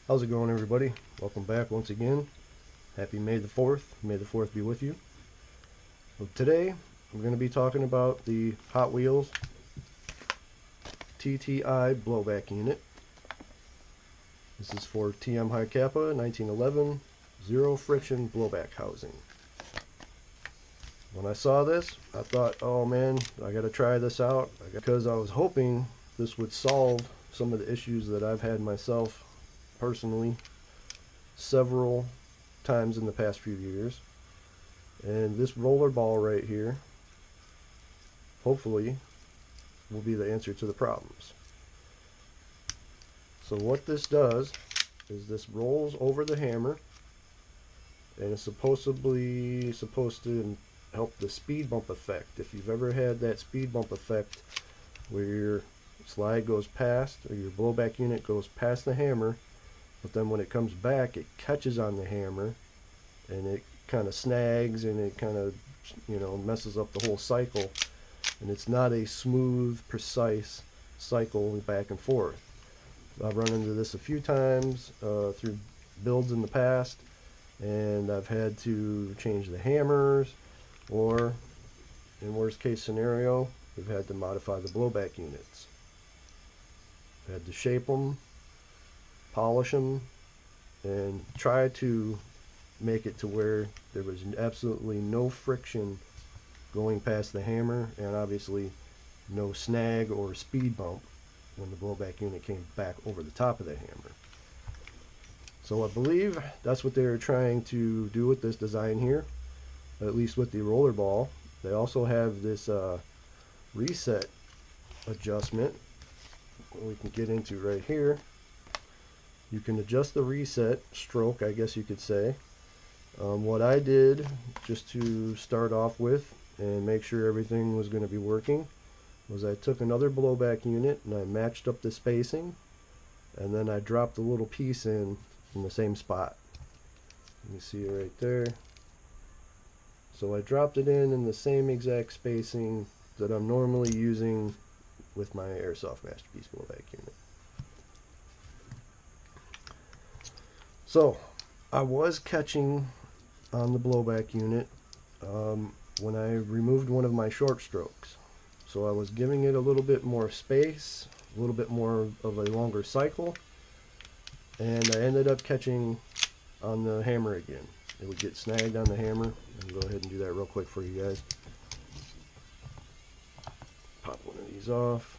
How's it going, everybody? Welcome back once again. Happy May the 4th. May the 4th be with you. Well, today, I'm going to be talking about the Hot Wheels TTI blowback unit. This is for TM High Kappa 1911 zero friction blowback housing. When I saw this, I thought, oh man, I got to try this out, because I was hoping this would solve some of the issues that I've had myself personally several times in the past few years. And this roller ball right here hopefully will be the answer to the problems. So what this does is this rolls over the hammer, and it's supposed to help the speed bump effect. If you've ever had that speed bump effect where your slide goes past, or your blowback unit goes past the hammer, but then when it comes back it catches on the hammer and it kind of snags and it kind of messes up the whole cycle, and it's not a smooth, precise cycle back and forth. I've run into this a few times through builds in the past, and I've had to change the hammers, or in worst case scenario, we've had to modify the blowback units. I've had to shape them, polish them, and try to make it to where there was absolutely no friction going past the hammer, and obviously no snag or speed bump when the blowback unit came back over the top of the hammer. So I believe that's what they're trying to do with this design here, at least with the roller ball. They also have this reset adjustment we can get into right here. You can adjust the reset stroke, I guess you could say. What I did, just to start off with and make sure everything was going to be working, was I took another blowback unit and I matched up the spacing, and then I dropped the little piece in the same spot. You see it right there. So I dropped it in the same exact spacing that I'm normally using with my Airsoft Masterpiece blowback unit. So I was catching on the blowback unit when I removed one of my short strokes. So I was giving it a little bit more space, a little bit more of a longer cycle, and I ended up catching on the hammer again. It would get snagged on the hammer. I'll go ahead and do that real quick for you guys. Pop one of these off.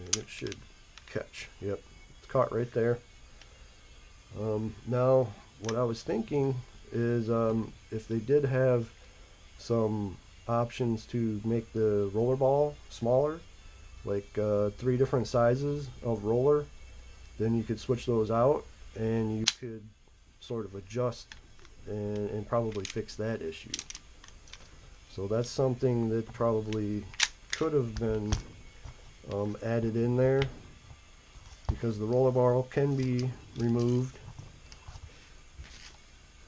And it should catch. Yep, it's caught right there. Now, what I was thinking is if they did have some options to make the roller ball smaller, like 3 different sizes of roller, then you could switch those out and you could sort of adjust and probably fix that issue. So that's something that probably could have been added in there, because the roller ball can be removed.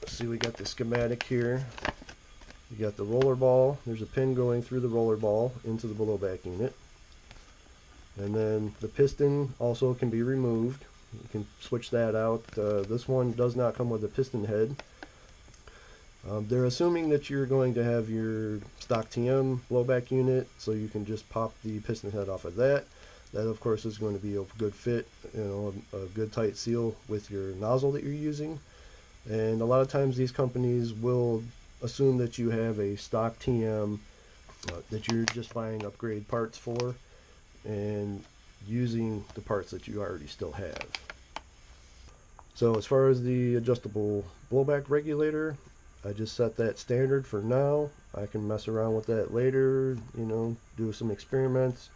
Let's see, we got the schematic here. You got the roller ball. There's a pin going through the roller ball into the blowback unit. And then the piston also can be removed. You can switch that out. This one does not come with a piston head. They're assuming that you're going to have your stock TM blowback unit, so you can just pop the piston head off of that. That, of course, is going to be a good fit, a good tight seal with your nozzle that you're using. And a lot of times these companies will assume that you have a stock TM that you're just buying upgrade parts for and using the parts that you already still have. So as far as the adjustable blowback regulator, I just set that standard for now. I can mess around with that later, do some experiments.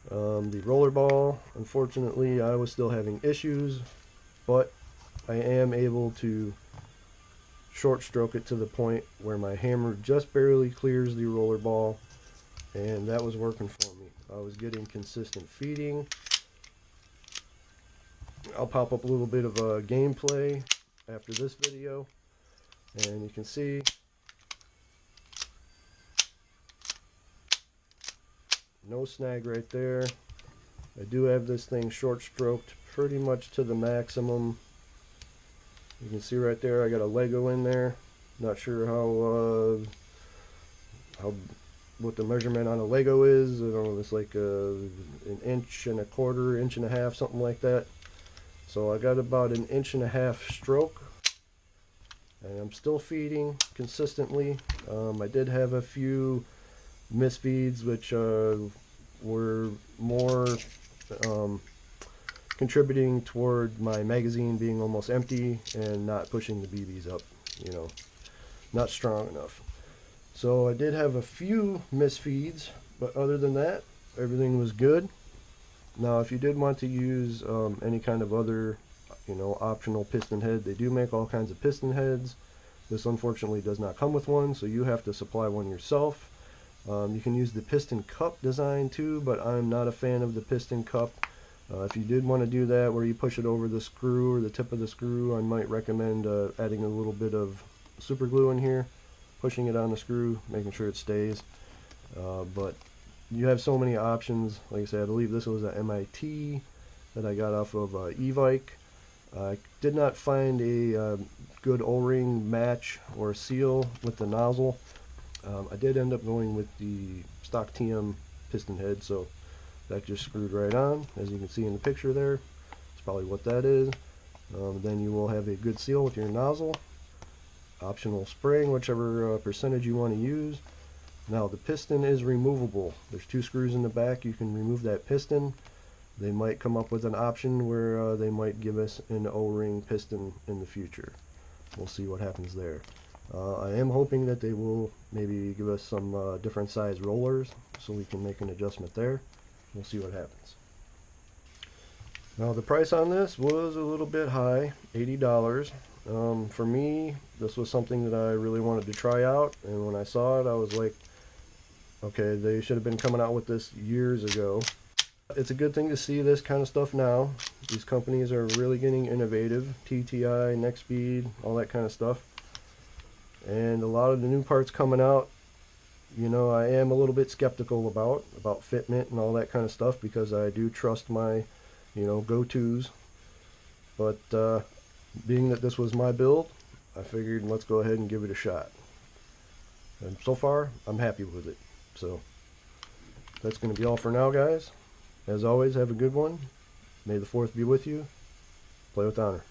The roller ball, unfortunately, I was still having issues, but I am able to short stroke it to the point where my hammer just barely clears the roller ball, and that was working for me. I was getting consistent feeding, I'll pop up a little bit of a gameplay after this video, and you can see no snag right there. I do have this thing short stroked pretty much to the maximum. You can see right there I got a Lego in there. Not sure how what the measurement on a Lego is. I don't know, it's like an inch and a quarter, inch and a half, something like that. So I got about an inch and a half stroke, and I'm still feeding consistently. I did have a few misfeeds which were more contributing toward my magazine being almost empty and not pushing the BBs up, you know, not strong enough. So I did have a few misfeeds, but other than that, everything was good. Now, if you did want to use any kind of other, you know, optional piston head, they do make all kinds of piston heads. This unfortunately does not come with one, so you have to supply one yourself. You can use the piston cup design too, but I'm not a fan of the piston cup. If you did want to do that where you push it over the screw or the tip of the screw, I might recommend adding a little bit of super glue in here, pushing it on the screw, making sure it stays. But you have so many options. Like I said, I believe this was an MIT that I got off of e-Vike. I did not find a good O-ring match or seal with the nozzle. I did end up going with the stock TM piston head, so that just screwed right on, as you can see in the picture there. That's probably what that is. Then you will have a good seal with your nozzle. Optional spring, whichever percentage you want to use. Now the piston is removable. There's two screws in the back. You can remove that piston. They might come up with an option where they might give us an O-ring piston in the future. We'll see what happens there. I am hoping that they will maybe give us some different size rollers so we can make an adjustment there. We'll see what happens. Now the price on this was a little bit high, $80. For me, this was something that I really wanted to try out, and when I saw it I was like, okay, they should have been coming out with this years ago. It's a good thing to see this kind of stuff now. These companies are really getting innovative. TTI, Nextpeed, all that kind of stuff. And a lot of the new parts coming out, you know, I am a little bit skeptical about fitment and all that kind of stuff, because I do trust my, you know, go-tos. But being that this was my build, I figured let's go ahead and give it a shot. And so far, I'm happy with it. So that's going to be all for now, guys. As always, have a good one. May the 4th be with you. Play with honor.